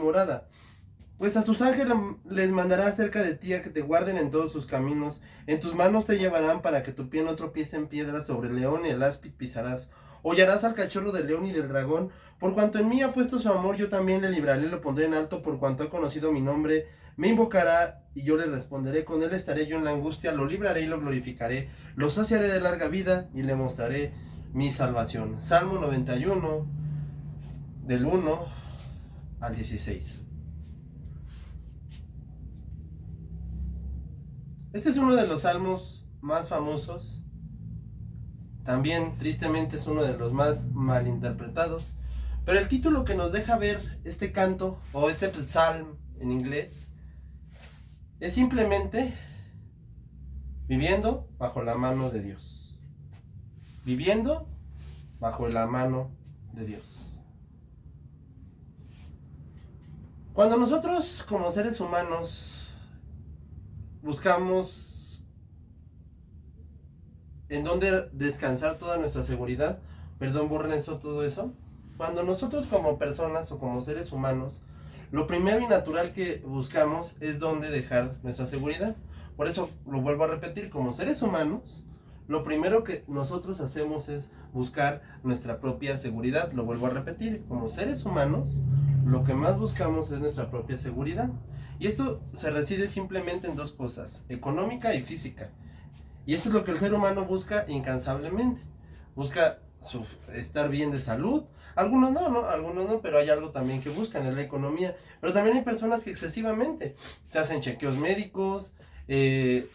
morada. Pues a sus ángeles les mandará acerca de ti a que te guarden en todos sus caminos. En tus manos te llevarán para que tu pie no tropiece en piedra. Sobre el león y el áspid pisarás. Hollarás al cachorro del león y del dragón. Por cuanto en mí ha puesto su amor, yo también le libraré, lo pondré en alto. Por cuanto ha conocido mi nombre, me invocará y yo le responderé. Con él estaré yo en la angustia, lo libraré y lo glorificaré. Lo saciaré de larga vida y le mostraré mi salvación. Salmo 91, del 1 al 16. Este es uno de los salmos más famosos. También, tristemente, es uno de los más malinterpretados. Pero el título que nos deja ver este canto, o este psalm en inglés, es simplemente viviendo bajo la mano de Dios. Viviendo bajo la mano de Dios. Cuando nosotros, como seres humanos, buscamos en dónde descansar toda nuestra seguridad, perdón, borren eso, todo eso. Cuando nosotros como personas o como seres humanos, lo primero y natural que buscamos es dónde dejar nuestra seguridad. Por eso lo vuelvo a repetir, como seres humanos, lo primero que nosotros hacemos es buscar nuestra propia seguridad. Lo vuelvo a repetir, como seres humanos, lo que más buscamos es nuestra propia seguridad. Y esto se reside simplemente en dos cosas, económica y física. Y eso es lo que el ser humano busca incansablemente. Busca estar bien de salud. Algunos no, pero hay algo también que buscan, es la economía. Pero también hay personas que excesivamente se hacen chequeos médicos,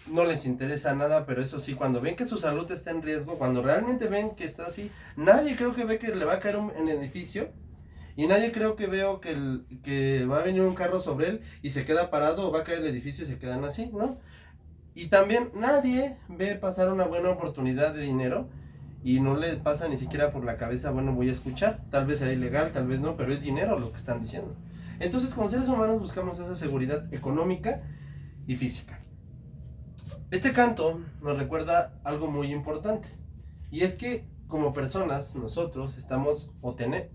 no les interesa nada, pero eso sí, cuando ven que su salud está en riesgo, cuando realmente ven que está así, nadie creo que ve que le va a caer en el edificio. Y nadie creo que veo que va a venir un carro sobre él y se queda parado, o va a caer el edificio y se quedan así, ¿no? Y también nadie ve pasar una buena oportunidad de dinero y no le pasa ni siquiera por la cabeza, bueno, voy a escuchar, tal vez sea ilegal, tal vez no, pero es dinero lo que están diciendo. Entonces, como seres humanos buscamos esa seguridad económica y física. Este canto nos recuerda algo muy importante, y es que como personas nosotros estamos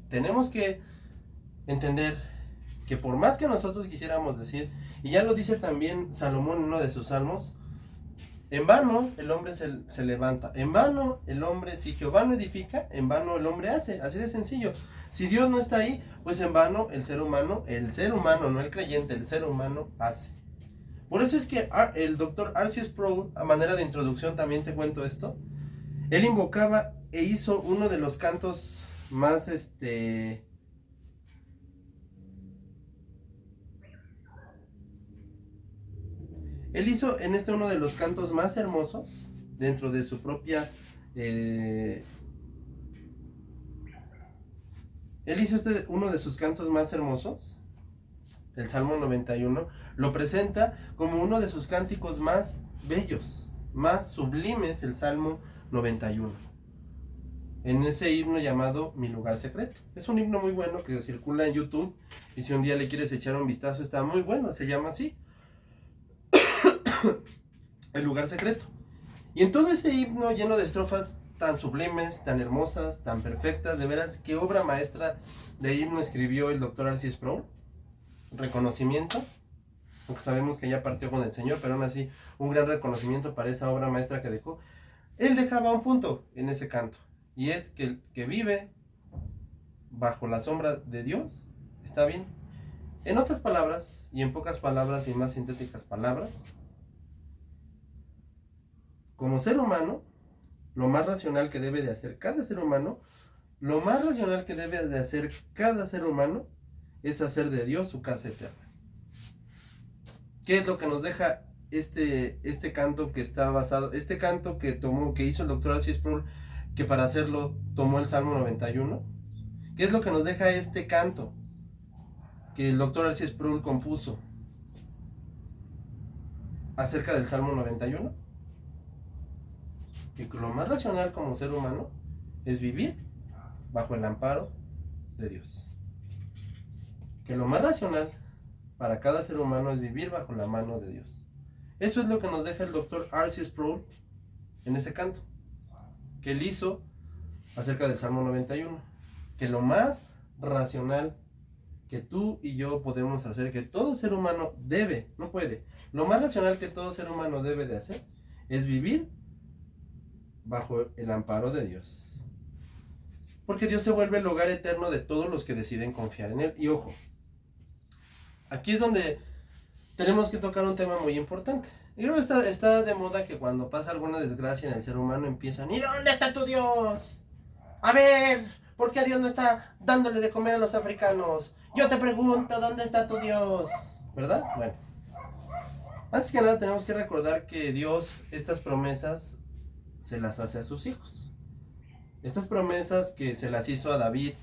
tenemos que entender que por más que nosotros quisiéramos decir, y ya lo dice también Salomón en uno de sus salmos, en vano el hombre se levanta, en vano el hombre, si Jehová no edifica, en vano el hombre hace, así de sencillo. Si Dios no está ahí, pues en vano el ser humano, no el creyente, el ser humano hace. Por eso es que el doctor R.C. Sproul, a manera de introducción también te cuento esto, él invocaba e hizo uno de los cantos más Él hizo en uno de los cantos más hermosos dentro de su propia... él hizo uno de sus cantos más hermosos, el Salmo 91, lo presenta como uno de sus cánticos más bellos, más sublimes, el Salmo 91. En ese himno llamado Mi Lugar Secreto. Es un himno muy bueno que circula en YouTube y si un día le quieres echar un vistazo está muy bueno, se llama así. El Lugar Secreto. Y en todo ese himno lleno de estrofas tan sublimes, tan hermosas, tan perfectas, de veras, qué obra maestra de himno escribió el doctor R.C. Sproul. Reconocimiento, aunque sabemos que ya partió con el Señor, pero aún así un gran reconocimiento para esa obra maestra que dejó. Él dejaba un punto en ese canto, y es que el que vive bajo la sombra de Dios está bien. En otras palabras, y en pocas palabras y más sintéticas palabras, como ser humano, lo más racional que debe de hacer cada ser humano, es hacer de Dios su casa eterna. ¿Qué es lo que nos deja este canto que está basado, este canto que hizo el doctor R.C. Sproul, que para hacerlo tomó el Salmo 91? ¿Qué es lo que nos deja este canto que el doctor R.C. Sproul compuso acerca del Salmo 91? Que lo más racional como ser humano es vivir bajo el amparo de Dios. Que lo más racional para cada ser humano es vivir bajo la mano de Dios. Eso es lo que nos deja el doctor R.C. Sproul en ese canto que él hizo acerca del Salmo 91. Que lo más racional que tú y yo podemos hacer, que todo ser humano debe, no puede, lo más racional que todo ser humano debe de hacer, es vivir bajo el amparo de Dios. Porque Dios se vuelve el hogar eterno de todos los que deciden confiar en Él. Y ojo, aquí es donde tenemos que tocar un tema muy importante. Y creo que está de moda que cuando pasa alguna desgracia en el ser humano empiezan, ¿y dónde está tu Dios? A ver, ¿por qué Dios no está dándole de comer a los africanos? Yo te pregunto, ¿dónde está tu Dios? ¿Verdad? Bueno. Antes que nada tenemos que recordar que Dios estas promesas se las hace a sus hijos. Estas promesas que se las hizo a David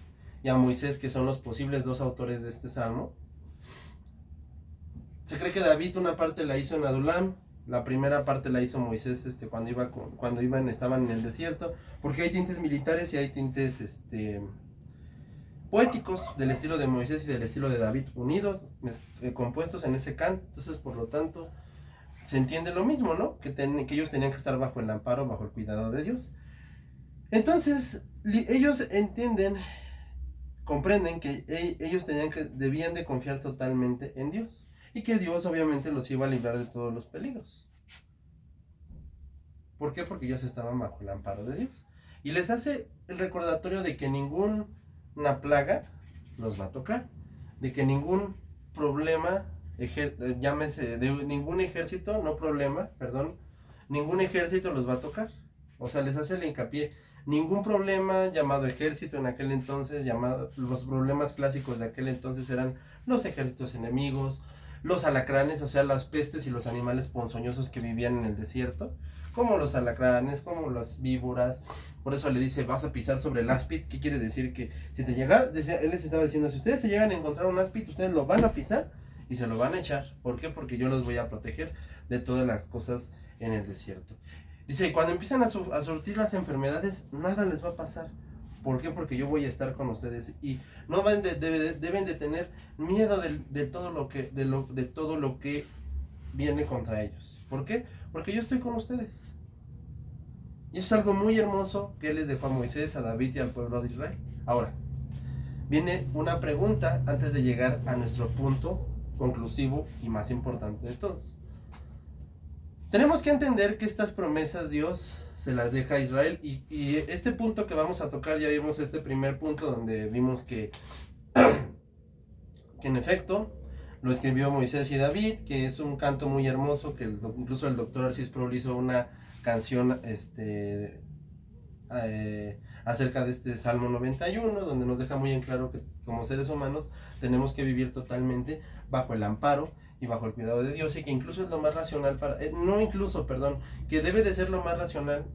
y a Moisés, que son los posibles dos autores de este salmo. Se cree que David una parte la hizo en Adulam, la primera parte la hizo Moisés cuando estaban en el desierto, porque hay tintes militares y hay tintes poéticos del estilo de Moisés y del estilo de David unidos, compuestos en ese canto. Entonces, por lo tanto, se entiende lo mismo, ¿no? Que ellos tenían que estar bajo el amparo, bajo el cuidado de Dios. Entonces, ellos comprenden que ellos debían de confiar totalmente en Dios. Y que Dios obviamente los iba a librar de todos los peligros. ¿Por qué? Porque ellos estaban bajo el amparo de Dios. Y les hace el recordatorio de que ninguna plaga los va a tocar. De que ningún problema, llámese, de ningún ejército, ningún ejército los va a tocar. O sea, les hace el hincapié. Ningún problema llamado ejército en aquel entonces, los problemas clásicos de aquel entonces eran los ejércitos enemigos, los alacranes, o sea, las pestes y los animales ponzoñosos que vivían en el desierto, como los alacranes, como las víboras. Por eso le dice, vas a pisar sobre el áspid. ¿Qué quiere decir? Que si te llega, él les estaba diciendo, si ustedes se llegan a encontrar un áspid, ustedes lo van a pisar y se lo van a echar. ¿Por qué? Porque yo los voy a proteger de todas las cosas en el desierto. Dice, cuando empiezan a surtir las enfermedades, nada les va a pasar. ¿Por qué? Porque yo voy a estar con ustedes y no deben de tener miedo de todo lo que viene contra ellos. ¿Por qué? Porque yo estoy con ustedes. Y eso es algo muy hermoso que Él les dejó a Moisés, a David y al pueblo de Israel. Ahora, viene una pregunta antes de llegar a nuestro punto conclusivo y más importante de todos. Tenemos que entender que estas promesas Dios se las deja a Israel y este punto que vamos a tocar, ya vimos este primer punto donde vimos que en efecto lo escribió Moisés y David, que es un canto muy hermoso, que incluso el doctor Arcis Sproul hizo una canción acerca de este Salmo 91, donde nos deja muy en claro que como seres humanos tenemos que vivir totalmente bajo el amparo y bajo el cuidado de Dios, y que incluso es lo más racional que debe de ser lo más racional,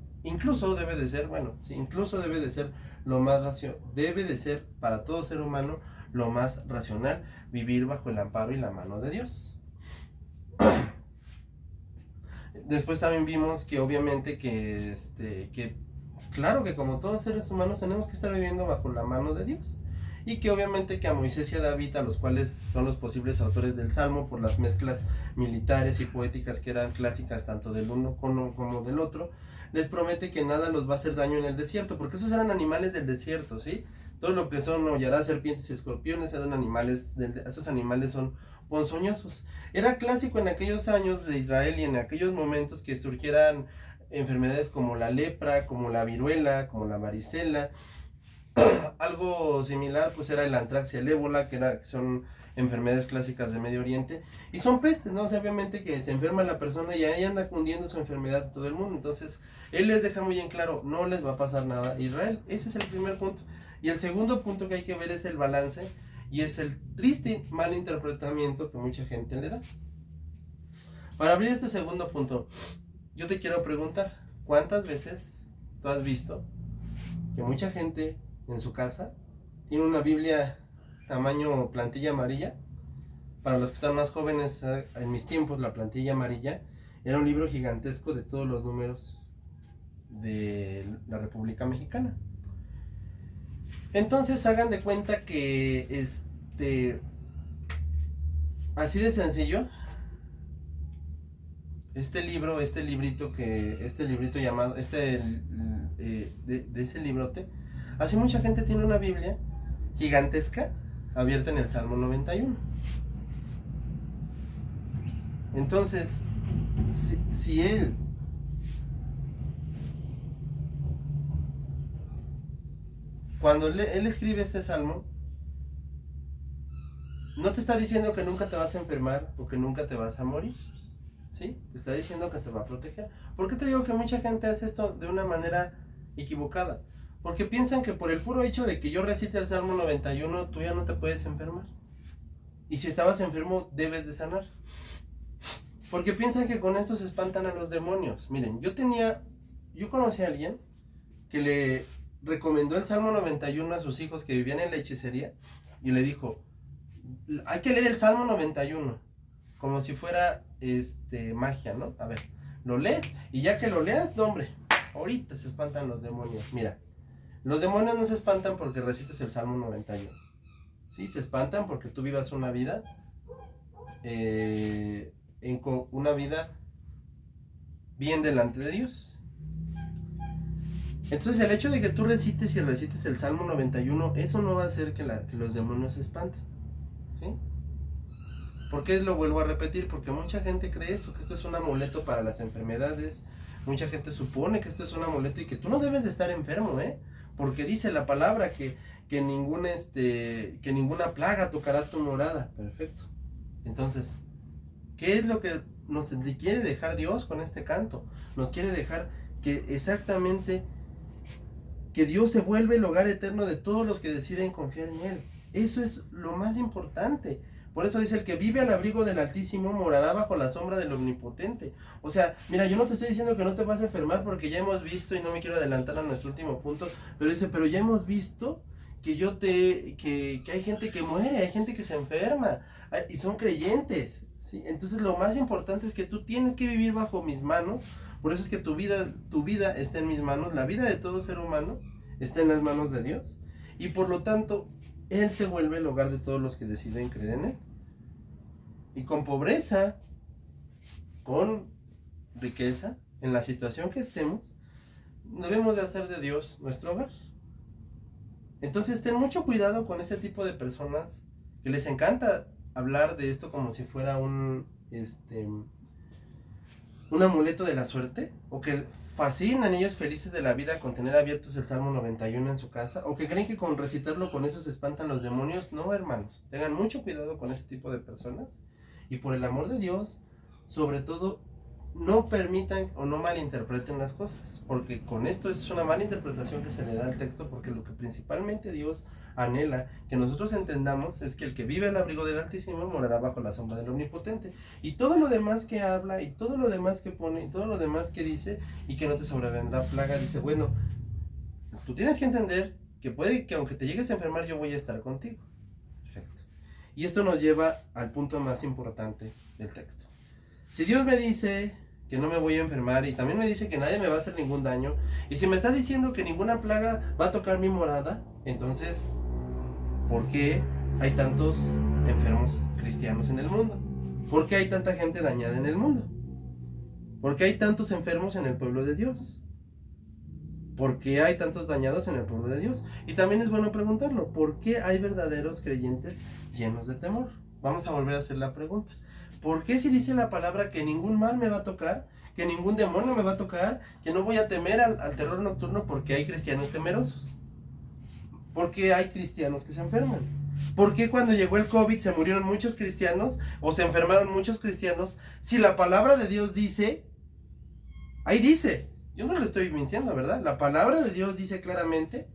debe de ser lo más racional, debe de ser para todo ser humano lo más racional vivir bajo el amparo y la mano de Dios. Después también vimos que obviamente claro que como todos seres humanos tenemos que estar viviendo bajo la mano de Dios. Y que obviamente que a Moisés y a David, a los cuales son los posibles autores del Salmo, por las mezclas militares y poéticas que eran clásicas tanto del uno como del otro, les promete que nada los va a hacer daño en el desierto, porque esos eran animales del desierto, ¿sí? Todo lo que son hollarás, serpientes y escorpiones eran animales, esos animales son ponzoñosos. Era clásico en aquellos años de Israel y en aquellos momentos que surgieran enfermedades como la lepra, como la viruela, como la varicela. Algo similar pues era el antrax y el ébola, que son enfermedades clásicas de Medio Oriente, y son pestes, ¿no? O sea, obviamente que se enferma la persona y ahí anda cundiendo su enfermedad a todo el mundo. Entonces Él les deja muy en claro, no les va a pasar nada a Israel. Ese es el primer punto. Y el segundo punto que hay que ver es el balance, y es el triste mal interpretamiento que mucha gente le da. Para abrir este segundo punto, yo te quiero preguntar, ¿cuántas veces tú has visto que mucha gente en su casa tiene una Biblia tamaño plantilla amarilla? Para los que están más jóvenes, en mis tiempos la plantilla amarilla era un libro gigantesco de todos los números de la República Mexicana. Entonces hagan de cuenta que así de sencillo, este librito llamado, de ese librote, así mucha gente tiene una Biblia gigantesca, abierta en el Salmo 91. Entonces, si él cuando él escribe este salmo, no te está diciendo que nunca te vas a enfermar o que nunca te vas a morir, ¿sí? Te está diciendo que te va a proteger. ¿Por qué te digo que mucha gente hace esto de una manera equivocada? Porque piensan que por el puro hecho de que yo recite el Salmo 91, tú ya no te puedes enfermar. Y si estabas enfermo, debes de sanar. Porque piensan que con esto se espantan a los demonios. Miren, yo conocí a alguien que le recomendó el Salmo 91 a sus hijos que vivían en la hechicería y le dijo, hay que leer el Salmo 91 como si fuera magia, ¿no? A ver, lo lees y ya que lo leas, no hombre, ahorita se espantan los demonios. Mira, los demonios no se espantan porque recites el Salmo 91. Sí, se espantan porque tú vivas una vida una vida bien delante de Dios. Entonces el hecho de que tú recites el Salmo 91, eso no va a hacer que los demonios se espanten, ¿sí? ¿Por qué lo vuelvo a repetir? Porque mucha gente cree eso, que esto es un amuleto para las enfermedades. Mucha gente supone que esto es un amuleto y que tú no debes de estar enfermo, porque dice la palabra que ninguna plaga tocará tu morada. Perfecto. Entonces, ¿qué es lo que nos quiere dejar Dios con este canto? Nos quiere dejar que exactamente que Dios se vuelve el hogar eterno de todos los que deciden confiar en Él. Eso es lo más importante. Por eso dice, el que vive al abrigo del Altísimo morará bajo la sombra del Omnipotente. O sea, mira, yo no te estoy diciendo que no te vas a enfermar porque ya hemos visto, y no me quiero adelantar a nuestro último punto, pero dice, pero ya hemos visto que hay gente que muere, hay gente que se enferma, y son creyentes, ¿sí? Entonces lo más importante es que tú tienes que vivir bajo mis manos. Por eso es que tu vida está en mis manos, la vida de todo ser humano está en las manos de Dios. Y por lo tanto, Él se vuelve el hogar de todos los que deciden creer en Él. Y con pobreza, con riqueza, en la situación que estemos, debemos de hacer de Dios nuestro hogar. Entonces ten mucho cuidado con ese tipo de personas que les encanta hablar de esto como si fuera un amuleto de la suerte, o que fascinan ellos felices de la vida con tener abiertos el Salmo 91 en su casa, o que creen que con recitarlo con eso se espantan los demonios. No, hermanos, tengan mucho cuidado con ese tipo de personas y por el amor de Dios, sobre todo, no permitan o no malinterpreten las cosas, porque con esto es una mala interpretación que se le da al texto, porque lo que principalmente Dios anhela que nosotros entendamos es que el que vive al abrigo del Altísimo morará bajo la sombra del Omnipotente. Y todo lo demás que habla, y todo lo demás que pone, y todo lo demás que dice, y que no te sobrevendrá plaga, dice, bueno, tú tienes que entender que puede que aunque te llegues a enfermar, yo voy a estar contigo. Perfecto. Y esto nos lleva al punto más importante del texto. Si Dios me dice que no me voy a enfermar, y también me dice que nadie me va a hacer ningún daño, y si me está diciendo que ninguna plaga va a tocar mi morada, entonces, ¿por qué hay tantos enfermos cristianos en el mundo? ¿Por qué hay tanta gente dañada en el mundo? ¿Por qué hay tantos enfermos en el pueblo de Dios? ¿Por qué hay tantos dañados en el pueblo de Dios? Y también es bueno preguntarlo, ¿por qué hay verdaderos creyentes llenos de temor? Vamos a volver a hacer la pregunta. ¿Por qué si dice la palabra que ningún mal me va a tocar, que ningún demonio me va a tocar, que no voy a temer al terror nocturno? Porque hay cristianos temerosos. ¿Por qué hay cristianos que se enferman? ¿Por qué cuando llegó el COVID se murieron muchos cristianos o se enfermaron muchos cristianos? Si la palabra de Dios dice, ahí dice, yo no le estoy mintiendo, ¿verdad? La palabra de Dios dice claramente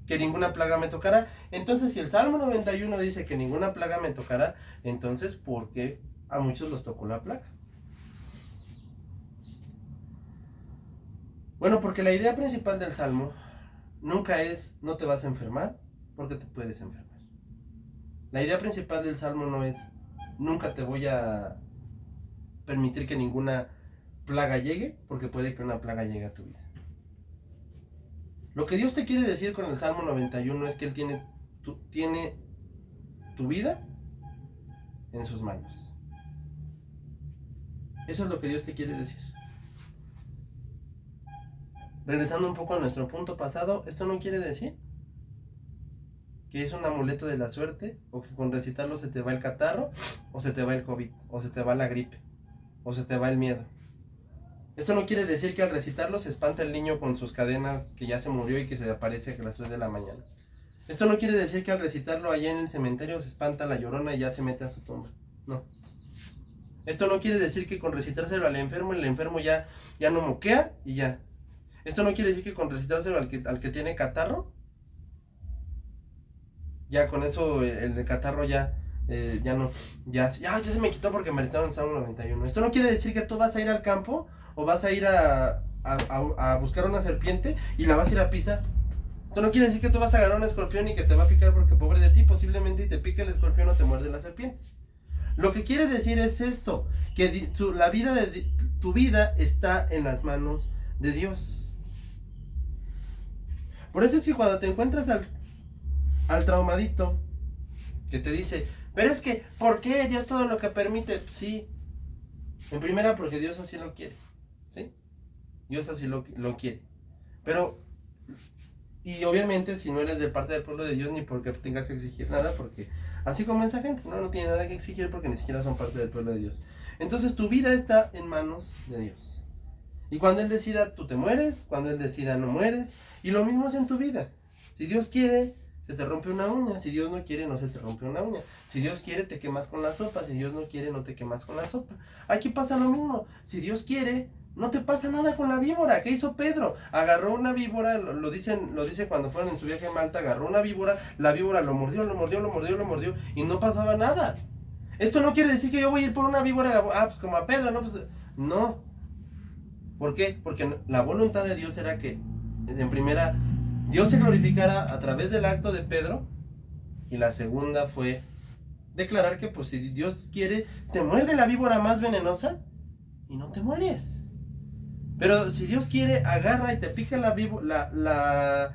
que ninguna plaga me tocará. Entonces, si el Salmo 91 dice que ninguna plaga me tocará, entonces, ¿por qué a muchos los tocó la plaga? Bueno, porque la idea principal del Salmo nunca es no te vas a enfermar, porque te puedes enfermar. La idea principal del Salmo no es nunca te voy a permitir que ninguna plaga llegue, porque puede que una plaga llegue a tu vida. Lo que Dios te quiere decir con el Salmo 91 es que Él tiene tu vida en sus manos. Eso es lo que Dios te quiere decir. Regresando un poco a nuestro punto pasado, esto no quiere decir que es un amuleto de la suerte, o que con recitarlo se te va el catarro, o se te va el COVID, o se te va la gripe, o se te va el miedo. Esto no quiere decir que al recitarlo se espanta el niño con sus cadenas que ya se murió y que se aparece a las 3 de la mañana. Esto no quiere decir que al recitarlo allá en el cementerio se espanta la llorona y ya se mete a su tumba. No. Esto no quiere decir que con recitárselo al enfermo, el enfermo ya no moquea y ya. Esto no quiere decir que con recitárselo al que tiene catarro, ya con eso el catarro ya se me quitó porque me recitaron el Salmo 91. Esto no quiere decir que tú vas a ir al campo o vas a ir a buscar una serpiente y la vas a ir a pisar. Esto no quiere decir que tú vas a agarrar un escorpión y que te va a picar porque pobre de ti, posiblemente y te pique el escorpión o te muerde la serpiente. Lo que quiere decir es esto, que tu vida está en las manos de Dios. Por eso es que cuando te encuentras al traumadito que te dice, pero es que, ¿por qué Dios todo lo que permite? Sí, en primera porque Dios así lo quiere, ¿sí? Dios así lo quiere. Pero, y obviamente si no eres de parte del pueblo de Dios, ni porque tengas que exigir nada, porque así como esa gente, no tiene nada que exigir porque ni siquiera son parte del pueblo de Dios. Entonces tu vida está en manos de Dios. Y cuando Él decida, tú te mueres, cuando Él decida, no mueres. Y lo mismo es en tu vida. Si Dios quiere, se te rompe una uña. Si Dios no quiere, no se te rompe una uña. Si Dios quiere, te quemas con la sopa. Si Dios no quiere, no te quemas con la sopa. Aquí pasa lo mismo. Si Dios quiere, no te pasa nada con la víbora. ¿Qué hizo Pedro? Agarró una víbora, lo dice cuando fueron en su viaje a Malta, agarró una víbora, la víbora lo mordió, y no pasaba nada. Esto no quiere decir que yo voy a ir por una víbora, pues como a Pedro, no. ¿Por qué? Porque la voluntad de Dios era que, en primera, Dios se glorificara a través del acto de Pedro, y la segunda fue declarar que pues si Dios quiere, te muerde la víbora más venenosa y no te mueres. Pero si Dios quiere, agarra y te pica la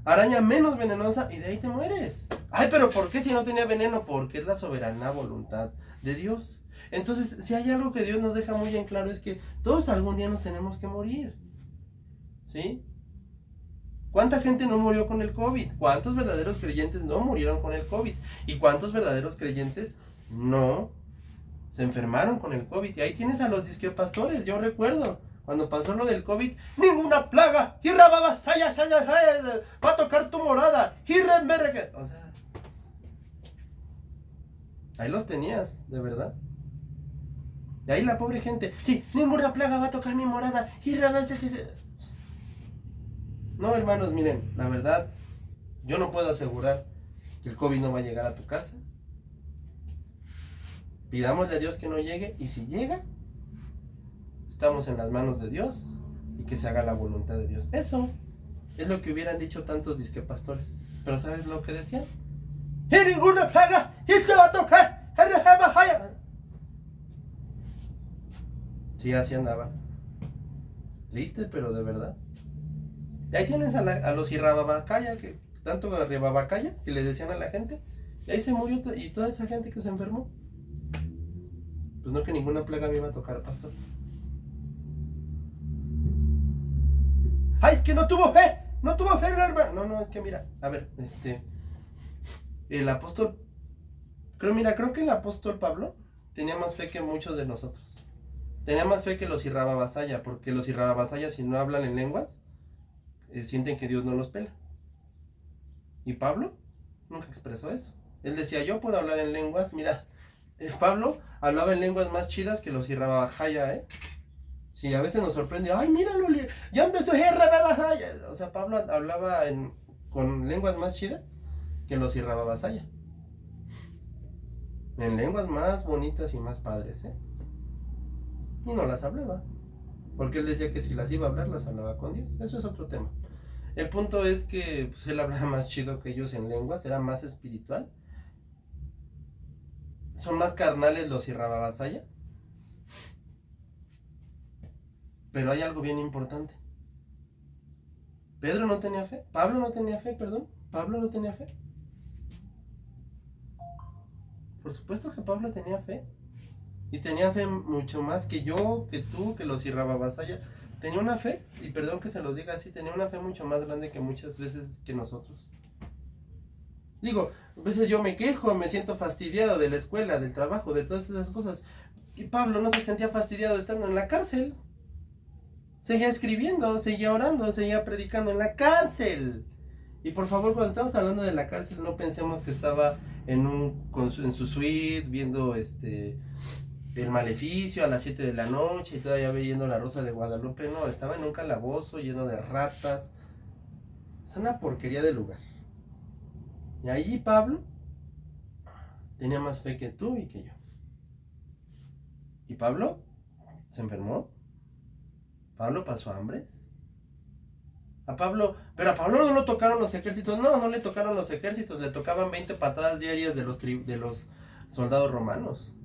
araña menos venenosa y de ahí te mueres. Ay, pero ¿por qué si no tenía veneno? Porque es la soberana voluntad de Dios. Entonces, si hay algo que Dios nos deja muy en claro es que todos algún día nos tenemos que morir. ¿Sí? ¿Cuánta gente no murió con el COVID? ¿Cuántos verdaderos creyentes no murieron con el COVID? ¿Y cuántos verdaderos creyentes no se enfermaron con el COVID? Y ahí tienes a los disquepastores. Yo recuerdo cuando pasó lo del COVID, ninguna plaga, va a tocar tu morada, o sea, ahí los tenías, de verdad. Y ahí la pobre gente, sí, ninguna plaga va a tocar mi morada, no, hermanos, miren, la verdad, yo no puedo asegurar que el COVID no va a llegar a tu casa. Pidámosle a Dios que no llegue, y si llega, estamos en las manos de Dios y que se haga la voluntad de Dios. Eso es lo que hubieran dicho tantos disquepastores. Pero ¿sabes lo que decían? ¡Y ninguna plaga! ¡Y te va a tocar! Sí, así andaba. Triste, pero de verdad. Y ahí tienes a los irrababacaya, que tanto irrababacaya que le decían a la gente. Y ahí se murió y toda esa gente que se enfermó. Pues no, que ninguna plaga me iba a tocar, pastor. ¡Ay, es que no tuvo fe! ¡No tuvo fe, hermano! No, es que mira, a ver, el apóstol, creo que el apóstol Pablo tenía más fe que muchos de nosotros. Tenía más fe que los irrababasaya, porque los irrababasaya, si no hablan en lenguas, sienten que Dios no los pela. Y Pablo nunca expresó eso. Él decía, yo puedo hablar en lenguas. Mira, Pablo hablaba en lenguas más chidas que los irrababasaya, Sí, a veces nos sorprende, ay, míralo, ya empezó a... O sea, Pablo hablaba con lenguas más chidas que los irrababasaya. En lenguas más bonitas y más padres, Y no las hablaba. Porque él decía que si las iba a hablar, las hablaba con Dios. Eso es otro tema. El punto es que pues, él hablaba más chido que ellos en lenguas, era más espiritual. Son más carnales los irrababasaya. Pero hay algo bien importante. Pedro no tenía fe. Pablo no tenía fe. Por supuesto que Pablo tenía fe. Y tenía fe mucho más que yo, que tú, que los irrababasaya. Tenía una fe, y perdón que se los diga así, tenía una fe mucho más grande que muchas veces que nosotros. Digo, a veces yo me quejo, me siento fastidiado de la escuela, del trabajo, de todas esas cosas. Y Pablo no se sentía fastidiado estando en la cárcel. Seguía escribiendo, seguía orando, seguía predicando en la cárcel. Y por favor, cuando estamos hablando de la cárcel, no pensemos que estaba en su suite viendo El Maleficio a las 7 de la noche y todavía viendo La Rosa de Guadalupe. No, estaba en un calabozo lleno de ratas. Es una porquería de lugar. Y allí Pablo tenía más fe que tú y que yo. ¿Y Pablo se enfermó? ¿Pablo pasó hambres? Pero a Pablo no lo tocaron los ejércitos. No le tocaron los ejércitos. Le tocaban 20 patadas diarias de los soldados romanos.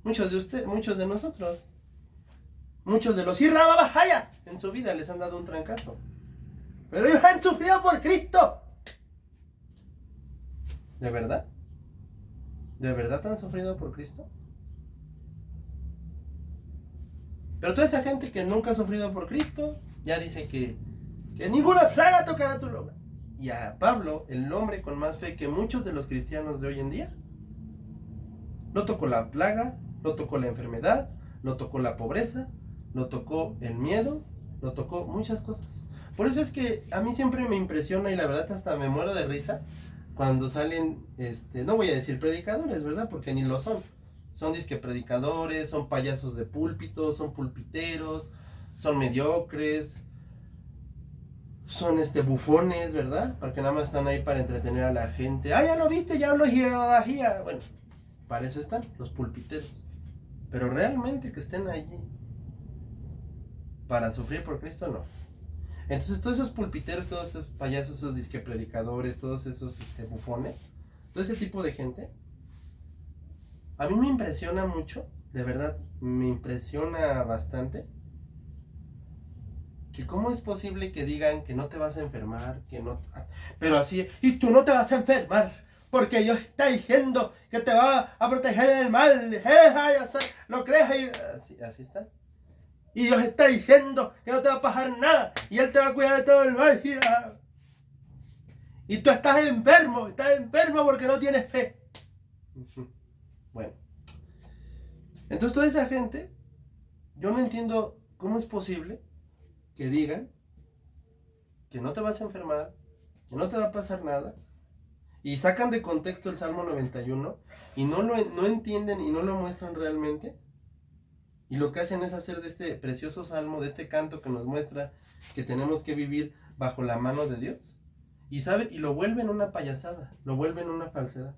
Muchos de nosotros, muchos de los Irrababajaya en su vida les han dado un trancazo. Pero ellos han sufrido por Cristo. ¿De verdad? ¿De verdad han sufrido por Cristo? Pero toda esa gente que nunca ha sufrido por Cristo, ya dice que ninguna plaga tocará tu lugar. Y a Pablo, el hombre con más fe que muchos de los cristianos de hoy en día, lo tocó la plaga, lo tocó la enfermedad, lo tocó la pobreza, lo tocó el miedo, lo tocó muchas cosas. Por eso es que a mí siempre me impresiona y la verdad hasta me muero de risa cuando salen, no voy a decir predicadores, ¿verdad? Porque ni lo son. Son disque predicadores, son payasos de púlpito, son pulpiteros, son mediocres, son bufones, ¿verdad? Porque nada más están ahí para entretener a la gente. ¡Ah, ya lo viste! ¡Ya hablo jirabajía! Bueno, para eso están los pulpiteros. Pero realmente que estén allí para sufrir por Cristo, no. Entonces todos esos pulpiteros, todos esos payasos, esos disque predicadores, todos esos bufones, todo ese tipo de gente, a mí me impresiona mucho, de verdad, me impresiona bastante, que cómo es posible que digan que no te vas a enfermar, que no... Pero así, y tú no te vas a enfermar, porque Dios está diciendo que te va a proteger del mal, ¿lo crees? Así está. Y Dios está diciendo que no te va a pasar nada, y Él te va a cuidar de todo el mal. Y tú estás enfermo porque no tienes fe. Bueno, entonces toda esa gente, yo no entiendo cómo es posible que digan que no te vas a enfermar, que no te va a pasar nada, y sacan de contexto el Salmo 91 y no entienden y no lo muestran realmente, y lo que hacen es hacer de este precioso salmo, de este canto que nos muestra que tenemos que vivir bajo la mano de Dios, y lo vuelven una payasada, lo vuelven una falsedad.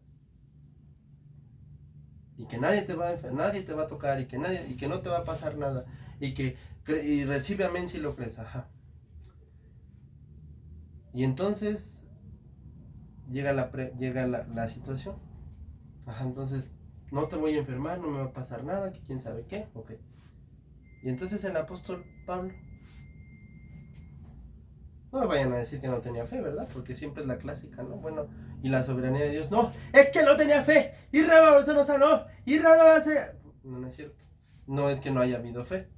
Y que nadie te va a tocar, y que no te va a pasar nada, y recibe amén si lo crees, ajá. Y entonces llega la situación, ajá, entonces no te voy a enfermar, no me va a pasar nada, que quién sabe qué, ok. Y entonces el apóstol Pablo, no me vayan a decir que no tenía fe, ¿verdad? Porque siempre es la clásica, ¿no? Bueno, y la soberanía de Dios, no, es que no tenía fe, y se nos sanó, No es cierto, no es que no haya habido fe.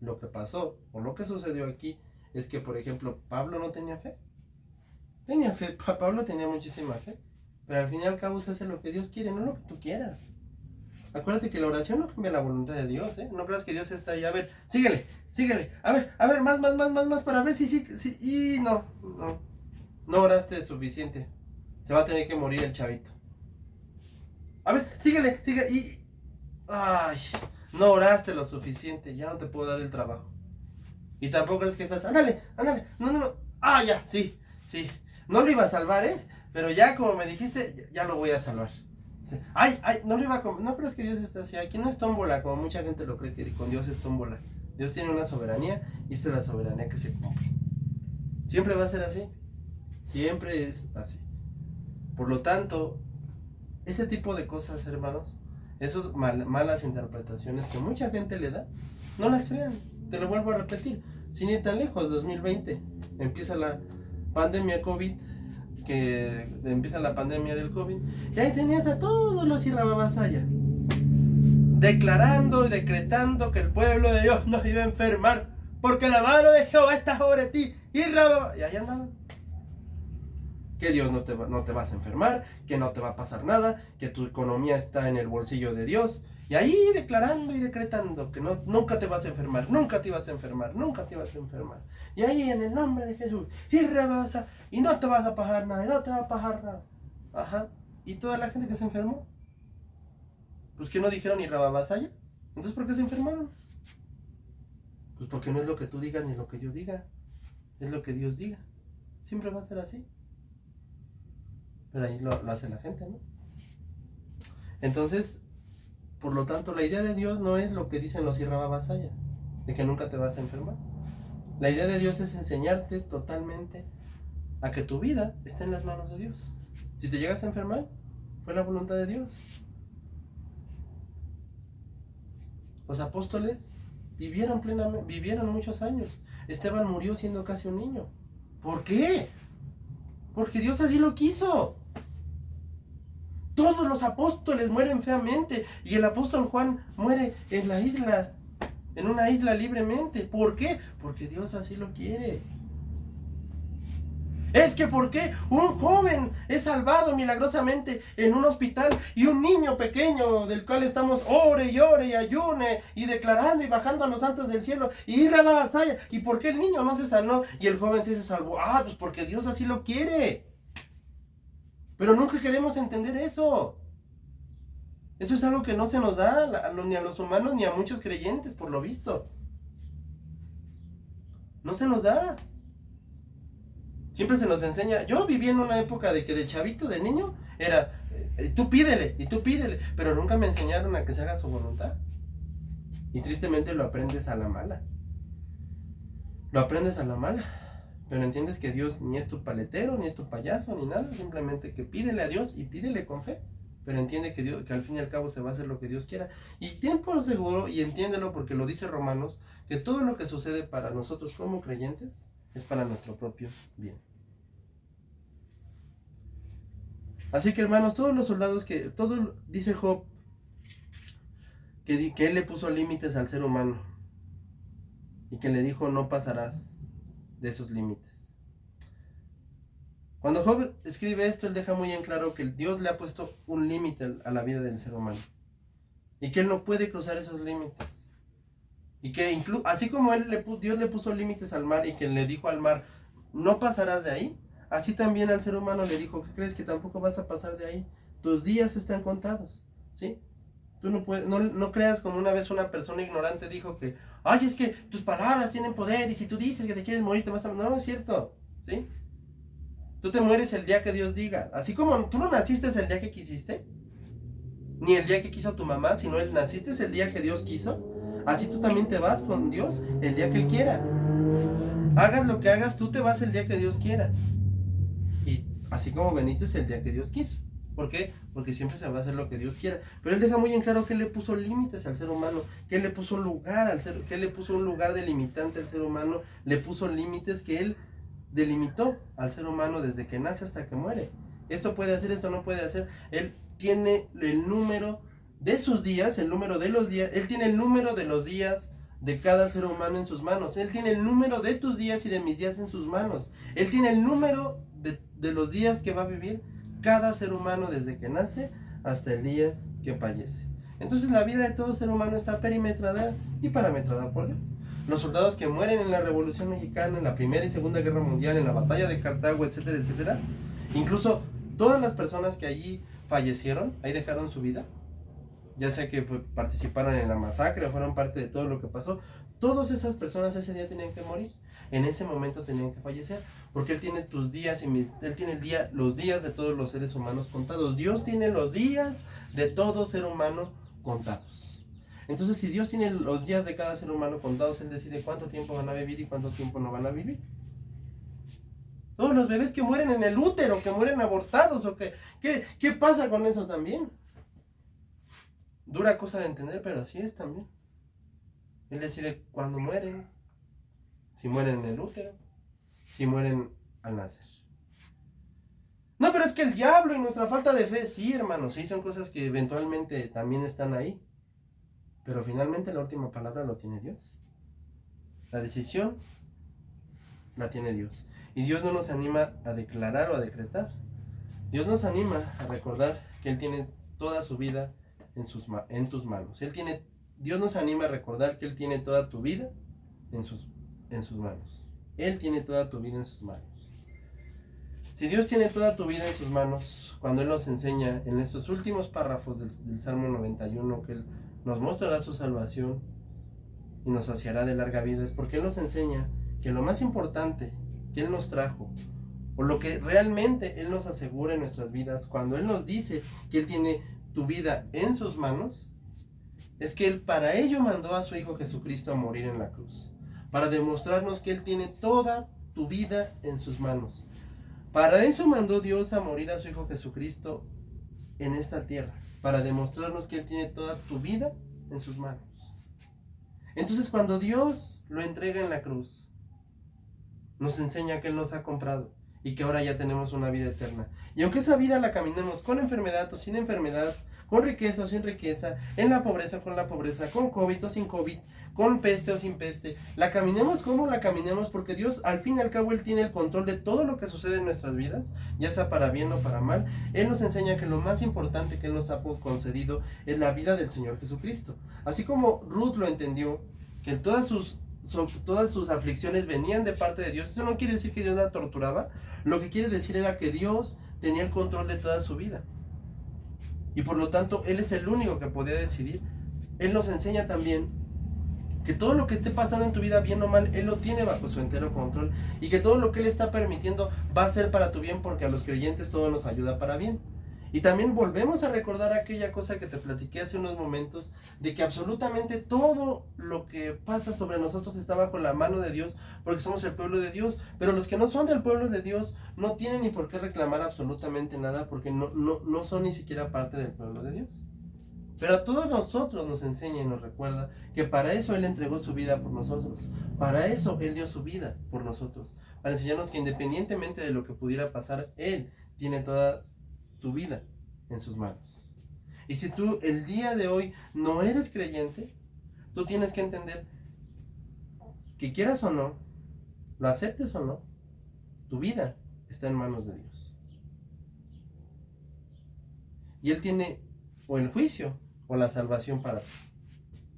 Lo que pasó, o lo que sucedió aquí, es que, por ejemplo, Pablo no tenía fe. Tenía fe, Pablo tenía muchísima fe, pero al fin y al cabo se hace lo que Dios quiere, no lo que tú quieras. Acuérdate que la oración no cambia la voluntad de Dios, ¿eh? No creas que Dios está ahí, a ver, síguele, a ver, más, para ver si, y no oraste suficiente, se va a tener que morir el chavito. A ver, síguele, ay, no oraste lo suficiente, ya no te puedo dar el trabajo. Y tampoco crees que estás, ándale, no, ya, sí, no lo iba a salvar, pero ya como me dijiste, ya lo voy a salvar. No crees que Dios está así. Aquí no es tómbola, como mucha gente lo cree, que con Dios es tómbola. Dios tiene una soberanía y esa es la soberanía que se cumple. Siempre va a ser así. Siempre es así. Por lo tanto, ese tipo de cosas, hermanos, esas malas interpretaciones que mucha gente le da, no las crean. Te lo vuelvo a repetir. Sin ir tan lejos, 2020, empieza la pandemia COVID, empieza la pandemia del COVID, y ahí tenías a todos los irrababasaya declarando y decretando que el pueblo de Dios nos iba a enfermar, porque la mano de Jehová está sobre ti, y ahí andaban. que Dios no te vas a enfermar, que no te va a pasar nada, que tu economía está en el bolsillo de Dios. Y ahí declarando y decretando que nunca te vas a enfermar, nunca te vas a enfermar, nunca te vas a enfermar. Y ahí en el nombre de Jesús, y no te vas a pasar nada, y no te va a pasar nada. Ajá. ¿Y toda la gente que se enfermó? Pues que no dijeron ni rababasaya. Entonces, ¿por qué se enfermaron? Pues porque no es lo que tú digas ni lo que yo diga. Es lo que Dios diga. Siempre va a ser así. Pero ahí lo hace la gente, ¿no? Entonces, por lo tanto, la idea de Dios no es lo que dicen los irrababasaya, de que nunca te vas a enfermar. La idea de Dios es enseñarte totalmente a que tu vida esté en las manos de Dios. Si te llegas a enfermar, fue la voluntad de Dios. Los apóstoles vivieron muchos años. Esteban murió siendo casi un niño. ¿Por qué? Porque Dios así lo quiso. Todos los apóstoles mueren feamente y el apóstol Juan muere en la isla, en una isla libremente. ¿Por qué? Porque Dios así lo quiere. Es que ¿por qué un joven es salvado milagrosamente en un hospital y un niño pequeño del cual estamos ore y ayune y declarando y bajando a los santos del cielo y rababasaya? ¿Y por qué el niño no se sanó y el joven sí se salvó? Pues porque Dios así lo quiere. Pero nunca queremos entender eso. Eso es algo que no se nos da ni a los humanos ni a muchos creyentes, por lo visto. No se nos da. Siempre se nos enseña. Yo viví en una época de que de chavito, de niño, era tú pídele y tú pídele. Pero nunca me enseñaron a que se haga su voluntad. Y tristemente lo aprendes a la mala. Lo aprendes a la mala. Pero entiendes que Dios ni es tu paletero, ni es tu payaso, ni nada. Simplemente que pídele a Dios y pídele con fe. Pero entiende que, Dios, que al fin y al cabo se va a hacer lo que Dios quiera. Y ten por seguro, y entiéndelo porque lo dice Romanos, que todo lo que sucede para nosotros como creyentes es para nuestro propio bien. Así que hermanos, todos los soldados dice Job, que él le puso límites al ser humano. Y que le dijo, no pasarás de esos límites. Cuando Job escribe esto, él deja muy en claro que Dios le ha puesto un límite a la vida del ser humano. Y que él no puede cruzar esos límites. Y que así como Dios le puso límites al mar y que le dijo al mar, no pasarás de ahí, así también al ser humano le dijo, ¿qué crees? Que tampoco vas a pasar de ahí. Tus días están contados, ¿sí? Tú no creas como una vez una persona ignorante dijo que, ay, es que tus palabras tienen poder y si tú dices que te quieres morir te vas a... No, es cierto, ¿sí? Tú te mueres el día que Dios diga. Así como tú no naciste el día que quisiste, ni el día que quiso tu mamá, sino naciste el día que Dios quiso. Así tú también te vas con Dios el día que Él quiera. Hagas lo que hagas, tú te vas el día que Dios quiera. Y así como veniste el día que Dios quiso. ¿Por qué? Porque siempre se va a hacer lo que Dios quiera. Pero Él deja muy en claro que Él le puso límites al ser humano, que Él le puso un lugar que Él le puso un lugar delimitante al ser humano, le puso límites que Él delimitó al ser humano desde que nace hasta que muere. Esto puede hacer, esto no puede hacer. Él tiene el número de sus días, el número de los días. Él tiene el número de los días de cada ser humano en sus manos. Él tiene el número de tus días y de mis días en sus manos. Él tiene el número de los días que va a vivir cada ser humano desde que nace hasta el día que fallece. Entonces la vida de todo ser humano está perimetrada y parametrada por Dios. Los soldados que mueren en la Revolución Mexicana, en la Primera y Segunda Guerra Mundial, en la Batalla de Cartago, etcétera, etcétera. Incluso todas las personas que allí fallecieron, ahí dejaron su vida, ya sea que participaron en la masacre o fueron parte de todo lo que pasó. Todas esas personas ese día tenían que morir. En ese momento tenían que fallecer. Porque Él tiene tus días Él tiene los días de todos los seres humanos contados. Dios tiene los días de todo ser humano contados. Entonces, si Dios tiene los días de cada ser humano contados, Él decide cuánto tiempo van a vivir y cuánto tiempo no van a vivir. Todos los bebés que mueren en el útero, que mueren abortados, o ¿qué pasa con eso también? Dura cosa de entender, pero así es también. Él decide cuándo mueren, si mueren en el útero, si mueren al nacer. No, pero es que el diablo y nuestra falta de fe, sí, hermanos, sí, son cosas que eventualmente también están ahí. Pero finalmente la última palabra lo tiene Dios. La decisión la tiene Dios. Y Dios no nos anima a declarar o a decretar. Dios nos anima a recordar que Él tiene toda su vida en tus manos. Dios nos anima a recordar que Él tiene toda tu vida en sus manos. Él tiene toda tu vida en sus manos. Si Dios tiene toda tu vida en sus manos, cuando Él nos enseña en estos últimos párrafos del Salmo 91 que Él nos mostrará su salvación y nos saciará de larga vida, es porque Él nos enseña que lo más importante que Él nos trajo, o lo que realmente Él nos asegura en nuestras vidas, cuando Él nos dice que Él tiene tu vida en sus manos, es que Él para ello mandó a su Hijo Jesucristo a morir en la cruz, para demostrarnos que Él tiene toda tu vida en sus manos. Para eso mandó Dios a morir a su Hijo Jesucristo en esta tierra, para demostrarnos que Él tiene toda tu vida en sus manos. Entonces, cuando Dios lo entrega en la cruz, nos enseña que Él nos ha comprado y que ahora ya tenemos una vida eterna. Y aunque esa vida la caminemos con enfermedad o sin enfermedad, con riqueza o sin riqueza, en la pobreza o con la pobreza, con COVID o sin COVID, con peste o sin peste, la caminemos como la caminemos, porque Dios al fin y al cabo Él tiene el control de todo lo que sucede en nuestras vidas, ya sea para bien o para mal. Él nos enseña que lo más importante que Él nos ha concedido es la vida del Señor Jesucristo. Así como Ruth lo entendió, que todas sus aflicciones venían de parte de Dios, eso no quiere decir que Dios la torturaba, lo que quiere decir era que Dios tenía el control de toda su vida. Y por lo tanto, Él es el único que podía decidir. Él nos enseña también que todo lo que esté pasando en tu vida, bien o mal, Él lo tiene bajo su entero control. Y que todo lo que Él está permitiendo va a ser para tu bien, porque a los creyentes todo nos ayuda para bien. Y también volvemos a recordar aquella cosa que te platiqué hace unos momentos, de que absolutamente todo lo que pasa sobre nosotros está bajo la mano de Dios, porque somos el pueblo de Dios. Pero los que no son del pueblo de Dios no tienen ni por qué reclamar absolutamente nada, porque no son ni siquiera parte del pueblo de Dios. Pero a todos nosotros nos enseña y nos recuerda que para eso Él entregó su vida por nosotros. Para eso Él dio su vida por nosotros. Para enseñarnos que independientemente de lo que pudiera pasar, Él tiene toda tu vida en sus manos. Y si tú el día de hoy no eres creyente, tú tienes que entender que, quieras o no, lo aceptes o no, tu vida está en manos de Dios. Y Él tiene o el juicio o la salvación para ti.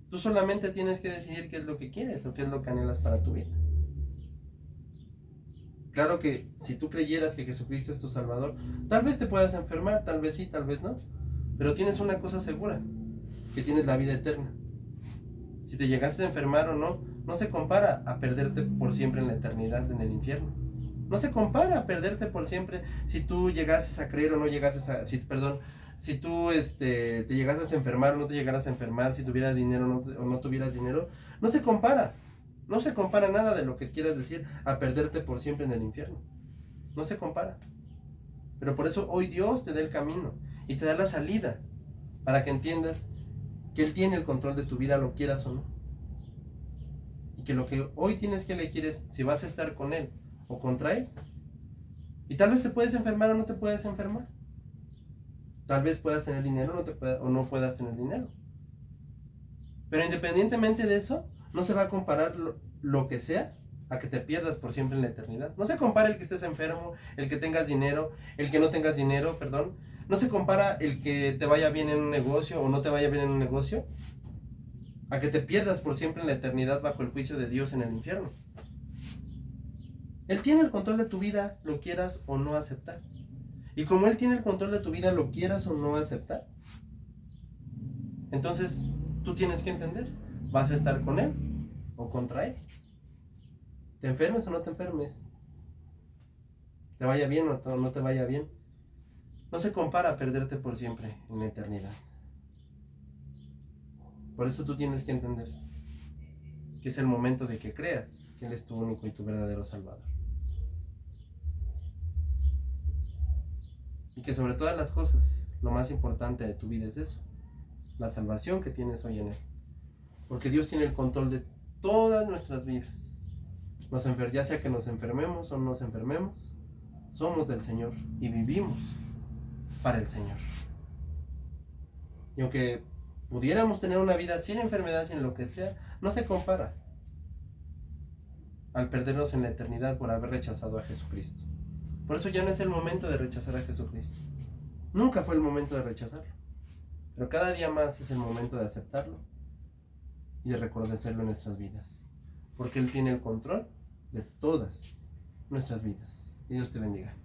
Tú solamente tienes que decidir qué es lo que quieres o qué es lo que anhelas para tu vida. Claro que si tú creyeras que Jesucristo es tu Salvador, tal vez te puedas enfermar, tal vez sí, tal vez no. Pero tienes una cosa segura, que tienes la vida eterna. Si te llegaste a enfermar o no, no se compara a perderte por siempre en la eternidad en el infierno. No se compara a perderte por siempre si tú llegases a creer o no llegases a... Si tú te llegases a enfermar o no te llegaras a enfermar, si tuvieras dinero o no tuvieras dinero, no se compara. No se compara nada de lo que quieras decir a perderte por siempre en el infierno. No se compara. Pero por eso hoy Dios te da el camino y te da la salida para que entiendas que Él tiene el control de tu vida, lo quieras o no. Y que lo que hoy tienes que elegir es si vas a estar con Él o contra Él. Y tal vez te puedes enfermar o no te puedes enfermar. Tal vez puedas tener dinero o no puedas tener dinero. Pero independientemente de eso, no se va a comparar lo que sea a que te pierdas por siempre en la eternidad. No se compara el que estés enfermo, el que tengas dinero, el que no tengas dinero, perdón. No se compara el que te vaya bien en un negocio o no te vaya bien en un negocio a que te pierdas por siempre en la eternidad bajo el juicio de Dios en el infierno. Él tiene el control de tu vida, lo quieras o no aceptar. Y como Él tiene el control de tu vida, lo quieras o no aceptar, entonces tú tienes que entender, ¿vas a estar con Él o contra Él? ¿Te enfermes o no te enfermes? ¿Te vaya bien o no te vaya bien? No se compara a perderte por siempre en la eternidad. Por eso tú tienes que entender que es el momento de que creas que Él es tu único y tu verdadero Salvador. Y que sobre todas las cosas, lo más importante de tu vida es eso, la salvación que tienes hoy en Él. Porque Dios tiene el control de todas nuestras vidas. Ya sea que nos enfermemos o no nos enfermemos, somos del Señor y vivimos para el Señor. Y aunque pudiéramos tener una vida sin enfermedad, sin lo que sea, no se compara. al perdernos en la eternidad por haber rechazado a Jesucristo. Por eso ya no es el momento de rechazar a Jesucristo. Nunca fue el momento de rechazarlo. Pero cada día más es el momento de aceptarlo y de reconocerlo en nuestras vidas. Porque Él tiene el control de todas nuestras vidas. Y Dios te bendiga.